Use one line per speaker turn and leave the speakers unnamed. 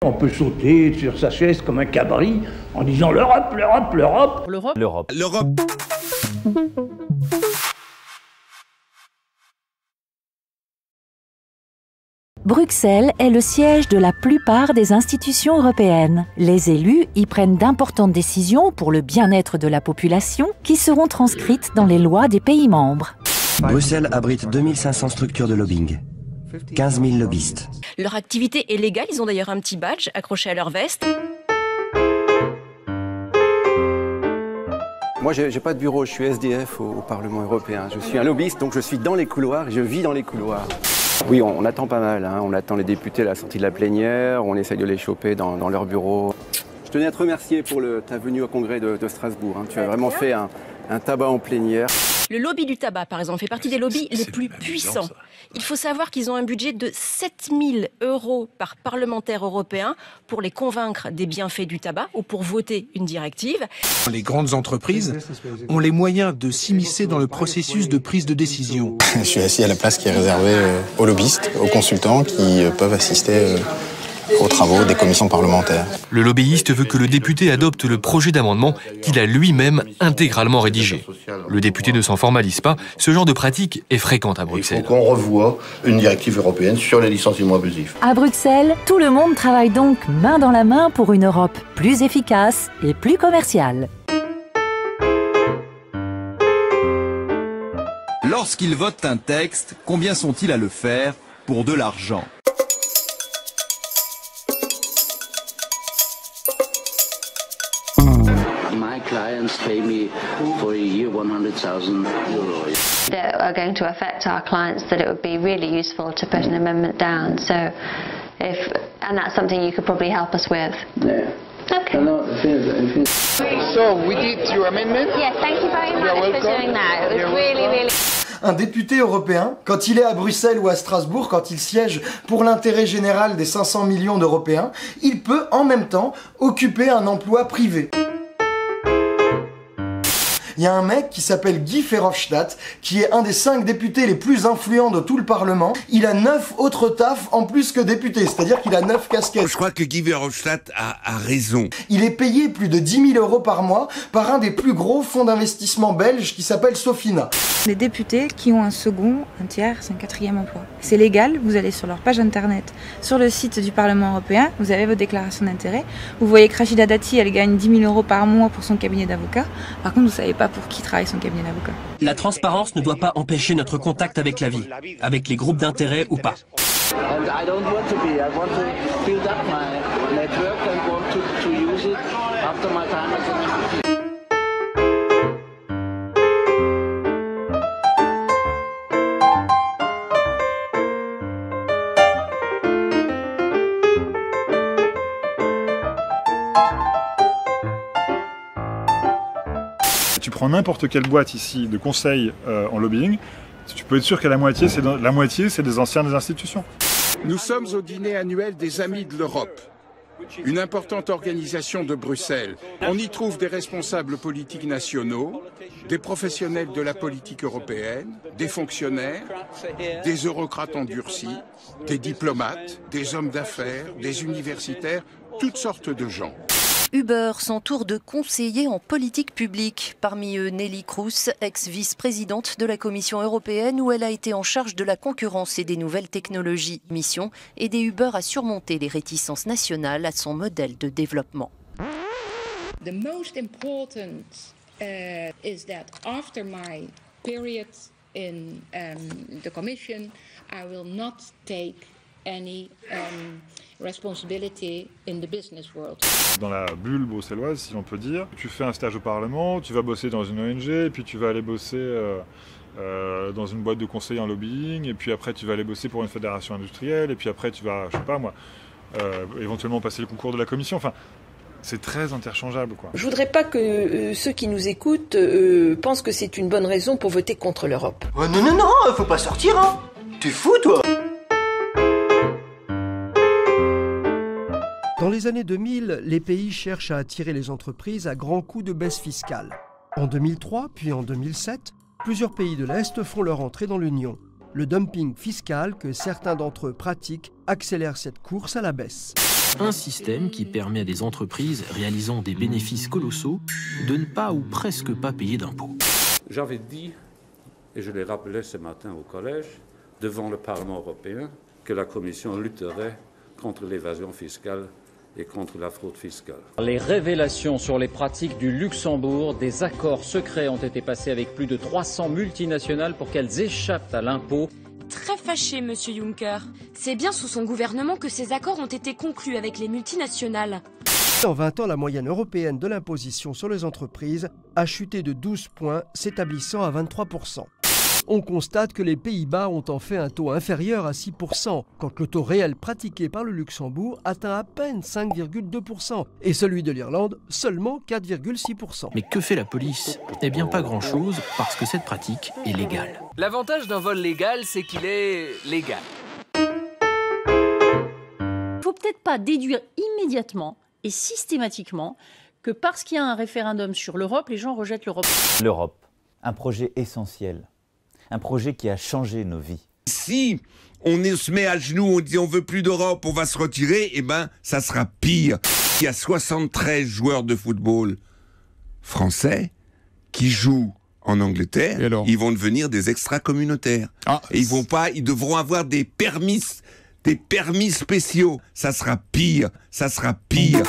On peut sauter sur sa chaise comme un cabri en disant l'Europe, l'Europe, l'Europe.
L'Europe.
L'Europe.
L'Europe.
Bruxelles est le siège de la plupart des institutions européennes. Les élus y prennent d'importantes décisions pour le bien-être de la population qui seront transcrites dans les lois des pays membres.
Bruxelles abrite 2500 structures de lobbying, 15 000 lobbyistes.
Leur activité est légale, ils ont d'ailleurs un petit badge accroché à leur veste.
Moi, j'ai pas de bureau, je suis SDF au Parlement européen. Je suis un lobbyiste, donc je suis dans les couloirs, je vis dans les couloirs. Oui, on attend pas mal, hein. On attend les députés à la sortie de la plénière, on essaye de les choper dans leur bureau. Je tenais à te remercier pour ta venue au congrès de Strasbourg, hein. Tu as vraiment fait un tabac en plénière.
Le lobby du tabac, par exemple, fait partie des lobbies les plus puissants. Il faut savoir qu'ils ont un budget de 7 000 € par parlementaire européen pour les convaincre des bienfaits du tabac ou pour voter une directive.
Les grandes entreprises ont les moyens de s'immiscer dans le processus de prise de décision.
Je suis assis à la place qui est réservée aux lobbyistes, aux consultants qui peuvent assister aux travaux des commissions parlementaires.
Le lobbyiste veut que le député adopte le projet d'amendement qu'il a lui-même intégralement rédigé. Le député ne s'en formalise pas, ce genre de pratique est fréquente à Bruxelles.
Il faut qu'on revoie une directive européenne sur les licenciements abusifs.
À Bruxelles, tout le monde travaille donc main dans la main pour une Europe plus efficace et plus commerciale.
Lorsqu'ils votent un texte, combien sont-ils à le faire pour de l'argent ?
My clients pay me for a year 100,000 euros.
That are going to affect our clients, that it would be really useful to put an amendment down. So, and that's something you could probably help us with.
Yeah.
Okay.
So we did your amendment.
Yes, thank you very much for doing that. It was really.
Un député européen, quand il est à Bruxelles ou à Strasbourg, quand il siège pour l'intérêt général des 500 millions d'Européens, il peut en même temps occuper un emploi privé. Il y a un mec qui s'appelle Guy Verhofstadt, qui est un des 5 députés les plus influents de tout le Parlement. Il a 9 autres tafs en plus que député, c'est-à-dire qu'il a 9 casquettes.
Je crois que Guy Verhofstadt a raison.
Il est payé plus de 10 000 € par mois par un des plus gros fonds d'investissement belges qui s'appelle Sofina.
Des députés qui ont un second, un tiers, un quatrième emploi. C'est légal, vous allez sur leur page internet, sur le site du Parlement européen, vous avez votre déclaration d'intérêt. Vous voyez que Rachida Dati, elle gagne 10 000 € par mois pour son cabinet d'avocat. Par contre, vous savez pas pour qui travaille son cabinet d'avocat.
La transparence ne doit pas empêcher notre contact avec la vie, avec les groupes d'intérêt ou pas.
Tu prends n'importe quelle boîte ici de conseil en lobbying, tu peux être sûr qu'à la moitié, c'est des anciens des institutions.
Nous sommes au dîner annuel des Amis de l'Europe, une importante organisation de Bruxelles. On y trouve des responsables politiques nationaux, des professionnels de la politique européenne, des fonctionnaires, des eurocrates endurcis, des diplomates, des hommes d'affaires, des universitaires, toutes sortes de gens.
Uber s'entoure de conseillers en politique publique. Parmi eux, Nelly Kroes, ex-vice-présidente de la Commission européenne, où elle a été en charge de la concurrence et des nouvelles technologies. Mission, aider Uber à surmonter les réticences nationales à son modèle de développement.
The most important is that after my period in the Commission, I will not take any responsibility in the business world.
Dans la bulle bruxelloise, si on peut dire, tu fais un stage au Parlement, tu vas bosser dans une ONG, puis tu vas aller bosser dans une boîte de conseil en lobbying, et puis après tu vas aller bosser pour une fédération industrielle, et puis après tu vas, je sais pas moi, éventuellement passer le concours de la commission. Enfin, c'est très interchangeable, quoi.
Je voudrais pas que ceux qui nous écoutent pensent que c'est une bonne raison pour voter contre l'Europe.
Oh, non, faut pas sortir, hein. T'es fou, toi.
Dans les années 2000, les pays cherchent à attirer les entreprises à grands coups de baisse fiscale. En 2003, puis en 2007, plusieurs pays de l'Est font leur entrée dans l'Union. Le dumping fiscal que certains d'entre eux pratiquent accélère cette course à la baisse.
Un système qui permet à des entreprises réalisant des bénéfices colossaux de ne pas ou presque pas payer d'impôts.
J'avais dit, et je l'ai rappelé ce matin au collège, devant le Parlement européen, que la Commission lutterait contre l'évasion fiscale et contre la fraude fiscale.
Les révélations sur les pratiques du Luxembourg, des accords secrets ont été passés avec plus de 300 multinationales pour qu'elles échappent à l'impôt.
Très fâché, Monsieur Juncker. C'est bien sous son gouvernement que ces accords ont été conclus avec les multinationales.
En 20 ans, la moyenne européenne de l'imposition sur les entreprises a chuté de 12 points, s'établissant à 23%. On constate que les Pays-Bas ont en fait un taux inférieur à 6%, quand le taux réel pratiqué par le Luxembourg atteint à peine 5,2%, et celui de l'Irlande seulement 4,6%.
Mais que fait la police? Eh bien pas grand-chose, parce que cette pratique est légale.
L'avantage d'un vol légal, c'est qu'il est légal.
Il ne faut peut-être pas déduire immédiatement et systématiquement que parce qu'il y a un référendum sur l'Europe, les gens rejettent l'Europe.
L'Europe, un projet essentiel. Un projet qui a changé nos vies.
Si on se met à genoux, on dit on veut plus d'Europe, on va se retirer, eh ben ça sera pire. Il y a 73 joueurs de football français qui jouent en Angleterre, ils vont devenir des extra-communautaires. Et ils devront avoir des permis spéciaux. Ça sera pire, ça sera pire.